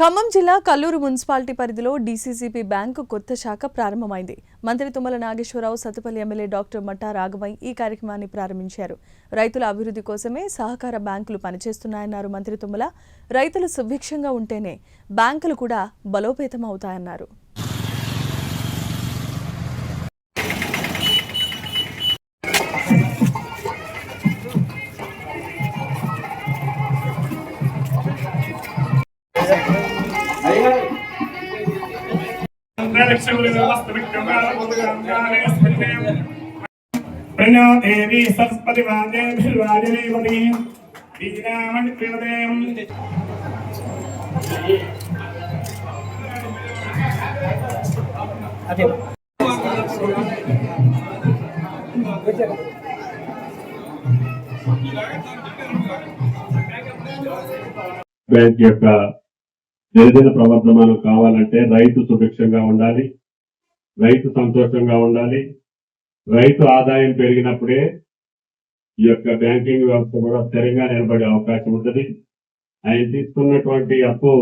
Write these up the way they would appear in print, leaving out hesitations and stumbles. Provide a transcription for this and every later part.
ఖమ్మం జిల్లా కల్లూరు మున్సిపాలిటీ పరిధిలో DCCB bank కొత్త శాఖ ప్రారంభమైంది. మంత్రి తుమ్మల నాగేశ్వరరావు, సత్తుపల్లి ఎమ్మెల్యే డాక్టర్ మట్టా రాఘవయ్య ఈ కార్యక్రమాన్ని ప్రారంభించారు. రైతుల అభివృద్ధి కోసమే సహకార బ్యాంకులు పనిచేస్తున్నాయన్నారు మంత్రి తుమ్మల. రైతులు సుభిక్షంగా ఉంటేనే బ్యాంకులు కూడా బలోపేతం అవుతాయన్నారు. प्रणोदेवी सरस्वती वाजेभिर्वाजनेवती बीजामणिप्रियदेवं बैंक యొక్క దినదిన ప్రవర్ధమానం కావాలంటే రైతు సుభిక్షంగా ఉండాలి, రైతు సంతోషంగా ఉండాలి. రైతు ఆదాయం పెరిగినప్పుడే ఈ యొక్క బ్యాంకింగ్ వ్యవస్థ కూడా స్థిరంగా నిలబడే అవకాశం ఉంటుంది. ఆయన తీసుకున్నటువంటి అప్పు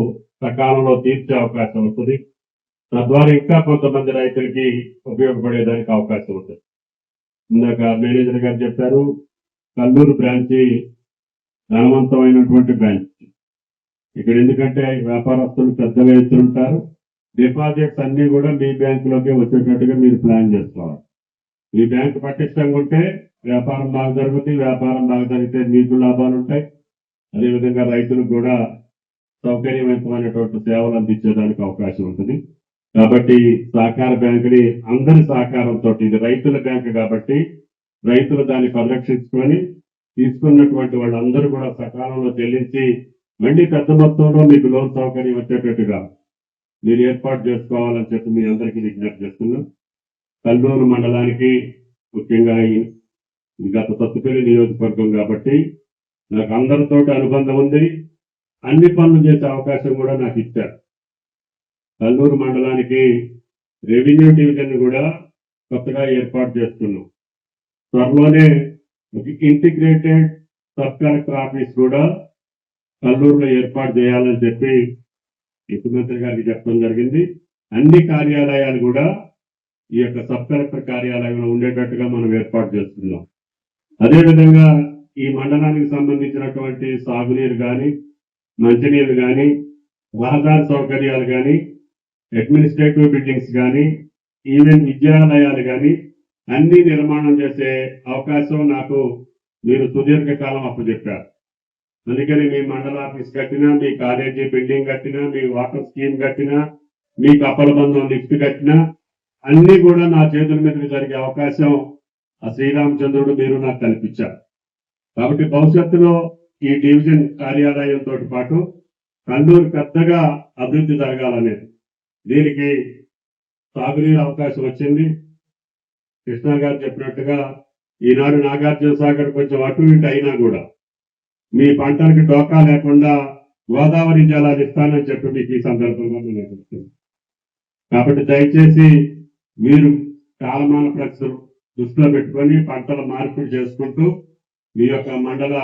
సకాలంలో తీర్చే అవకాశం ఉంటుంది. తద్వారా ఇంకా కొంతమంది రైతులకి ఉపయోగపడేదానికి అవకాశం ఉంటుంది. ఇందాక మేనేజర్ గారు చెప్పారు, కల్లూరు బ్రాంచి ధనవంతమైనటువంటి బ్రాంచ్. ఇక్కడ ఎందుకంటే వ్యాపారస్తులు పెద్దగా ఎత్తుంటారు, డిపాజిట్స్ అన్ని కూడా మీ బ్యాంకులోకి వచ్చేటట్టుగా మీరు ప్లాన్ చేసుకోవాలి. మీ బ్యాంకు పటిష్టంగా ఉంటే వ్యాపారం బాగా జరుగుతుంది, వ్యాపారం బాగా జరిగితే మీకు లాభాలు ఉంటాయి. అదేవిధంగా రైతులకు కూడా సౌకర్యవంతమైనటువంటి సేవలు అందించేదానికి అవకాశం ఉంటుంది. కాబట్టి సహకార బ్యాంకుని అందరి సహకారంతో, ఇది రైతుల బ్యాంకు కాబట్టి రైతులు దాన్ని పరిరక్షించుకొని తీసుకున్నటువంటి వాళ్ళందరూ కూడా సకాలంలో చెల్లించి మళ్ళీ పెద్ద మొత్తంలో మీకు లోన్ సౌకర్యం వచ్చేటట్టుగా మీరు ఏర్పాటు చేసుకోవాలని చెప్పి మీ అందరికీ విజ్ఞప్తి చేస్తున్నాం. కల్లూరు మండలానికి ముఖ్యంగా గత సత్తుపల్లి నియోజకవర్గం కాబట్టి నాకు అందరితో అనుబంధం ఉంది. అన్ని పనులు చేసే అవకాశం కూడా నాకు ఇచ్చారు. కల్లూరు మండలానికి రెవెన్యూ డివిజన్ కూడా కొత్తగా ఏర్పాటు చేస్తున్నాం. త్వరలోనే ఇంటిగ్రేటెడ్ సబ్ కలెక్టర్ ఆఫీస్ కూడా కల్లూరులో ఏర్పాటు చేయాలని చెప్పి ముఖ్యమంత్రి గారికి చెప్పడం జరిగింది. అన్ని కార్యాలయాలు కూడా ఈ యొక్క సబ్ కలెక్టర్ కార్యాలయంలో ఉండేటట్టుగా మనం ఏర్పాటు చేస్తున్నాం. అదేవిధంగా ఈ మండలానికి సంబంధించినటువంటి సాగునీరు కానీ, మంచినీరు కానీ, రహదారి సౌకర్యాలు కానీ, అడ్మినిస్ట్రేటివ్ బిల్డింగ్స్ కానీ, ఈవెన్ విద్యాలయాలు కానీ అన్ని నిర్మాణం చేసే అవకాశం నాకు మీరు సుదీర్ఘకాలం అప్పచెప్పారు. అందుకని మీ మండల ఆఫీస్ కట్టినా, మీ కాలేజీ బిల్డింగ్ కట్టినా, మీ వాటర్ స్కీమ్ కట్టినా, మీ కప్పల బంధం లిఫ్ట్ కట్టినా అన్ని కూడా నా చేతుల మీదకి జరిగే అవకాశం ఆ శ్రీరామచంద్రుడు మీరు నాకు కల్పించారు. కాబట్టి భవిష్యత్తులో ఈ డివిజన్ కార్యాలయంతో పాటు కల్లూరు పెద్దగా అభివృద్ధి జరగాలనేది, దీనికి సాగునీరు అవకాశం వచ్చింది. కృష్ణ గారు చెప్పినట్టుగా ఈనాడు నాగార్జున సాగర్ కొంచెం అటు ఇటు అయినా కూడా మీ పంటలకు డోకా లేకుండా గోదావరి జలాలు ఇస్తానని చెప్పి మీకు ఈ సందర్భంగా నేను చెప్తున్నాను. కాబట్టి దయచేసి మీరు కాలమాన పరిస్థితులు దృష్టిలో పెట్టుకొని పంటల మార్పిడి చేసుకుంటూ మీ యొక్క మండల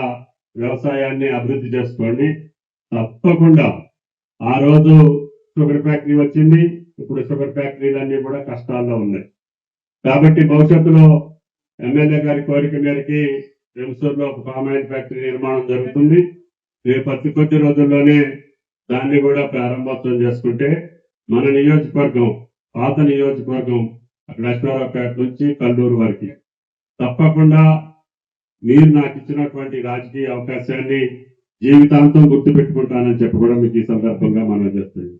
వ్యవసాయాన్ని అభివృద్ధి చేసుకోండి. తప్పకుండా ఆ రోజు షుగర్ ఫ్యాక్టరీ వచ్చింది, ఇప్పుడు షుగర్ ఫ్యాక్టరీలన్నీ కూడా కష్టాల్లో ఉన్నాయి. కాబట్టి భవిష్యత్తులో ఎమ్మెల్యే గారి కోరిక మేరకి వెంసూరులో ఒక పామ్ ఆయిల్ ఫ్యాక్టరీ నిర్మాణం జరుగుతుంది. రేపు అతి కొద్ది రోజుల్లోనే దాన్ని కూడా ప్రారంభోత్సవం చేసుకుంటే మన నియోజకవర్గం, పాత నియోజకవర్గం అక్కడ అశ్వారావుపేట నుంచి కల్లూరు వరకు తప్పకుండా మీరు నాకు ఇచ్చినటువంటి రాజకీయ అవకాశాన్ని జీవితాంతం గుర్తుపెట్టుకుంటానని చెప్పి కూడా మీకు ఈ సందర్భంగా మనం చేస్తుంది.